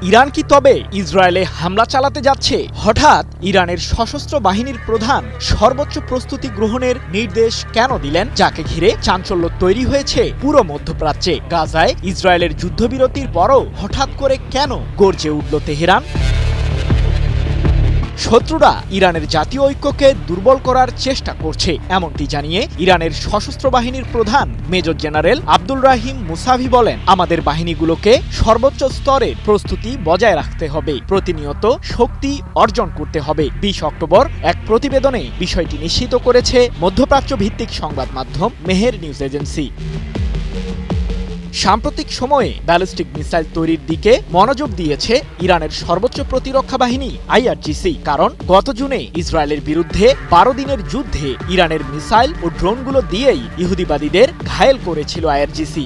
Iran কি তবে ইসরায়েলে হামলা চালাতে যাচ্ছে? হঠাৎ ইরানের সশস্ত্র বাহিনীর প্রধান সর্বোচ্চ প্রস্তুতি গ্রহণের নির্দেশ কেন দিলেন, যাকে ঘিরে চাঞ্চল্য তৈরি হয়েছে পুরো মধ্যপ্রাচ্যে। গাজায় ইসরায়েলের যুদ্ধবিরতির পরও হঠাৎ করে কেন গর্জে উঠল তেহরান? শত্রুরা ইরানের জাতীয় ঐক্যকে দুর্বল করার চেষ্টা করছে, এমনটি জানিয়ে ইরানের সশস্ত্র বাহিনীর প্রধান মেজর জেনারেল আব্দুল রাহিম মুসাভি বলেন, আমাদের বাহিনীগুলোকে সর্বোচ্চ স্তরের প্রস্তুতি বজায় রাখতে হবে, প্রতিনিয়ত শক্তি অর্জন করতে হবে। ২০ অক্টোবর এক প্রতিবেদনে বিষয়টি নিশ্চিত করেছে মধ্যপ্রাচ্য ভিত্তিক সংবাদ মাধ্যম মেহের নিউজ এজেন্সি। সাম্প্রতিক সময়ে ব্যালিস্টিক মিসাইল তৈরির দিকে মনোযোগ দিয়েছে ইরানের সর্বোচ্চ প্রতিরক্ষা বাহিনী IRGC, কারণ গত জুনে ইসরায়েলের বিরুদ্ধে ১২ দিনের যুদ্ধে ইরানের মিসাইল ও ড্রোনগুলো দিয়েই ইহুদিবাদীদের ঘায়েল করেছিল IRGC।